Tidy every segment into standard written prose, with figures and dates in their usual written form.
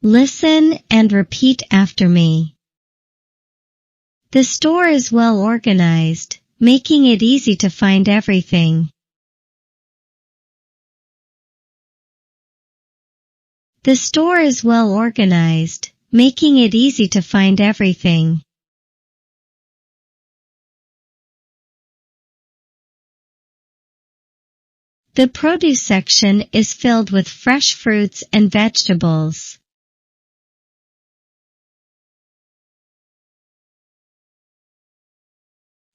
Listen and repeat after me. The store is well organized, making it easy to find everything. The store is well organized, making it easy to find everything. The produce section is filled with fresh fruits and vegetables.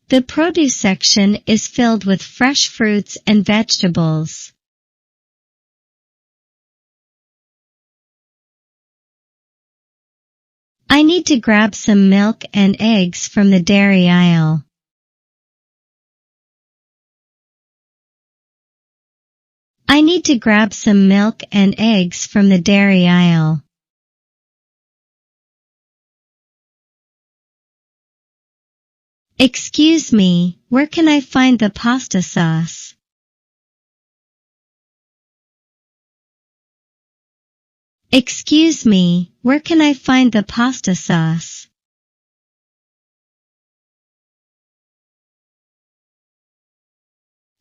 The produce section is filled with fresh fruits and vegetables. I need to grab some milk and eggs from the dairy aisle. I need to grab some milk and eggs from the dairy aisle. Excuse me, where can I find the pasta sauce? Excuse me, where can I find the pasta sauce?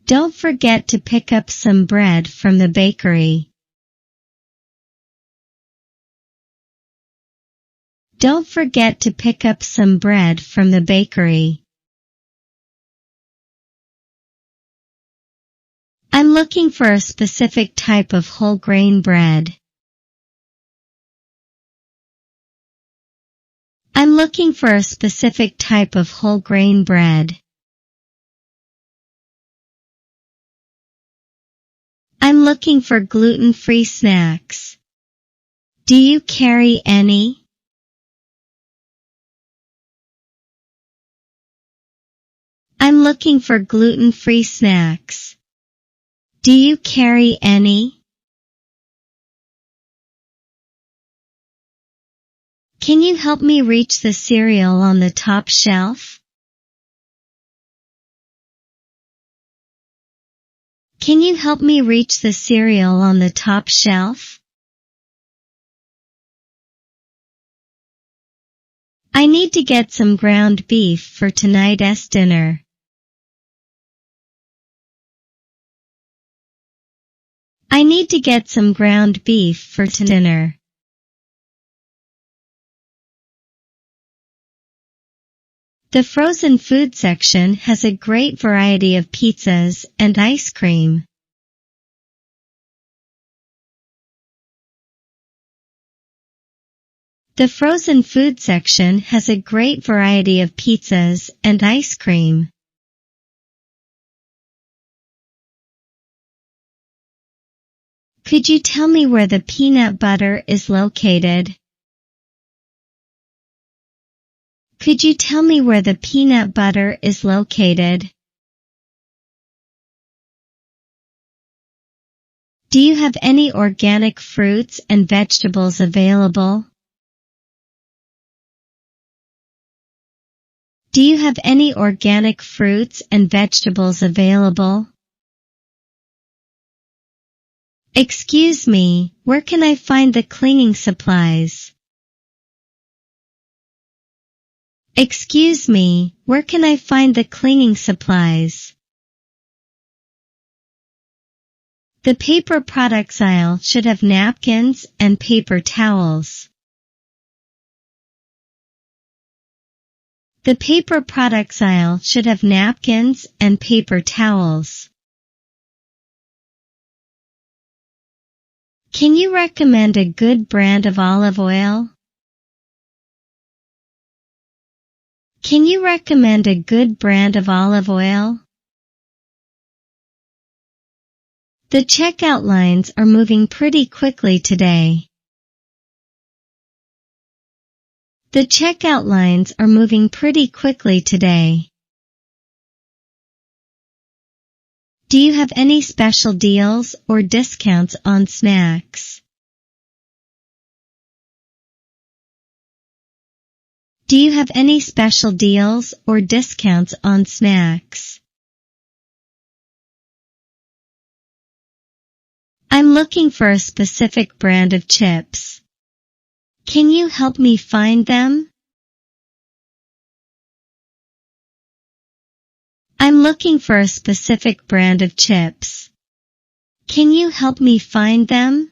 Don't forget to pick up some bread from the bakery. Don't forget to pick up some bread from the bakery. I'm looking for a specific type of whole grain bread. I'm looking for a specific type of whole grain bread. I'm looking for gluten-free snacks. Do you carry any? I'm looking for gluten-free snacks. Do you carry any? Can you help me reach the cereal on the top shelf? Can you help me reach the cereal on the top shelf? I need to get some ground beef for tonight's dinner. I need to get some ground beef for dinner. The frozen food section has a great variety of pizzas and ice cream. The frozen food section has a great variety of pizzas and ice cream. Could you tell me where the peanut butter is located? Could you tell me where the peanut butter is located? Do you have any organic fruits and vegetables available? Do you have any organic fruits and vegetables available? Excuse me, where can I find the cleaning supplies? Excuse me, where can I find the cleaning supplies? The paper products aisle should have napkins and paper towels. The paper products aisle should have napkins and paper towels. Can you recommend a good brand of olive oil? Can you recommend a good brand of olive oil? The checkout lines are moving pretty quickly today. The checkout lines are moving pretty quickly today. Do you have any special deals or discounts on snacks? Do you have any special deals or discounts on snacks? I'm looking for a specific brand of chips. Can you help me find them? I'm looking for a specific brand of chips. Can you help me find them?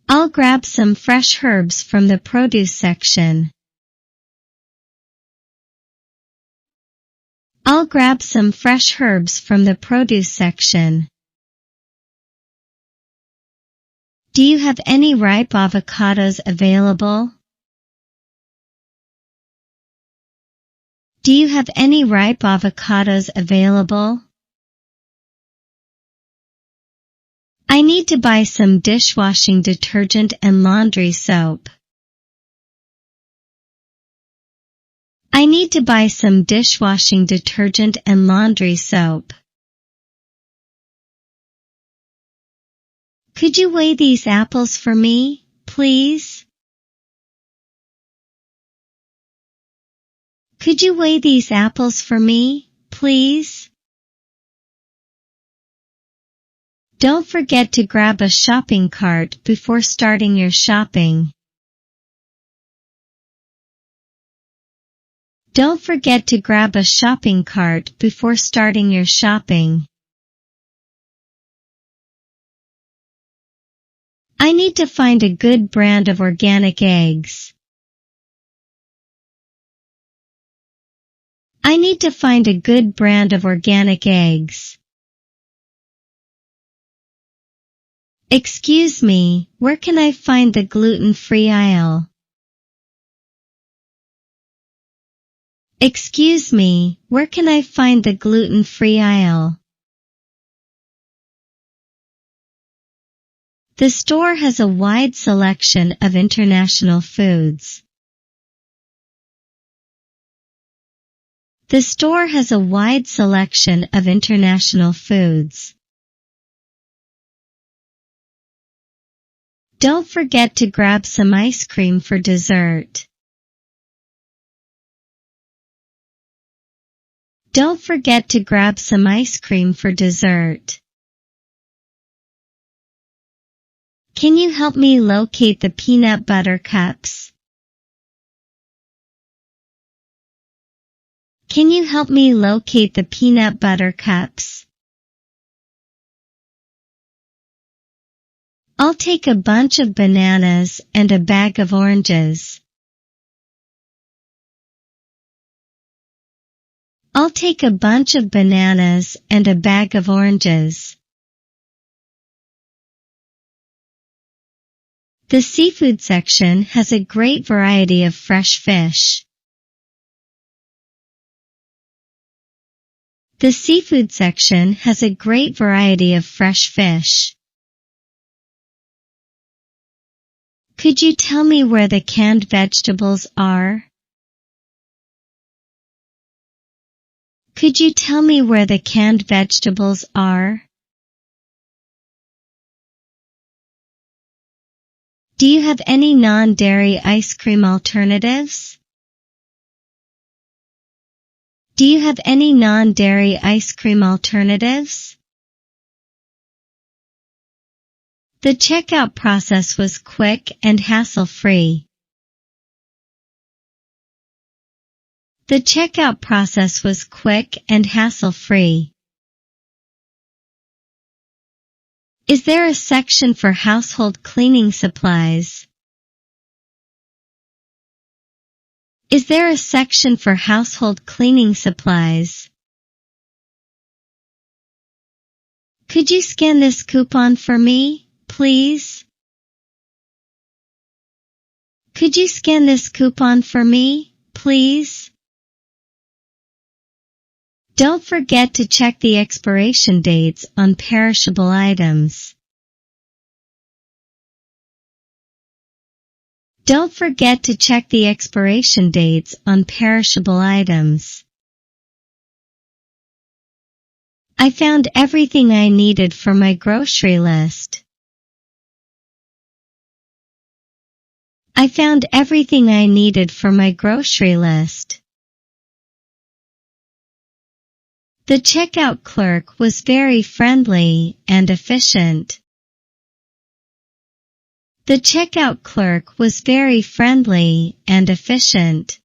I'll grab some fresh herbs from the produce section. I'll grab some fresh herbs from the produce section. Do you have any ripe avocados available? Do you have any ripe avocados available? I need to buy some dishwashing detergent and laundry soap. I need to buy some dishwashing detergent and laundry soap. Could you weigh these apples for me, please? Could you weigh these apples for me, please? Don't forget to grab a shopping cart before starting your shopping. Don't forget to grab a shopping cart before starting your shopping. I need to find a good brand of organic eggs. I need to find a good brand of organic eggs. Excuse me, where can I find the gluten-free aisle? Excuse me, where can I find the gluten-free aisle? The store has a wide selection of international foods. The store has a wide selection of international foods. Don't forget to grab some ice cream for dessert. Don't forget to grab some ice cream for dessert. Can you help me locate the peanut butter cups? Can you help me locate the peanut butter cups? I'll take a bunch of bananas and a bag of oranges. I'll take a bunch of bananas and a bag of oranges. The seafood section has a great variety of fresh fish. The seafood section has a great variety of fresh fish. Could you tell me where the canned vegetables are? Could you tell me where the canned vegetables are? Do you have any non-dairy ice cream alternatives? Do you have any non-dairy ice cream alternatives? The checkout process was quick and hassle-free. The checkout process was quick and hassle-free. Is there a section for household cleaning supplies? Is there a section for household cleaning supplies? Could you scan this coupon for me, please? Could you scan this coupon for me, please? Don't forget to check the expiration dates on perishable items. Don't forget to check the expiration dates on perishable items. I found everything I needed for my grocery list. I found everything I needed for my grocery list. The checkout clerk was very friendly and efficient. The checkout clerk was very friendly and efficient.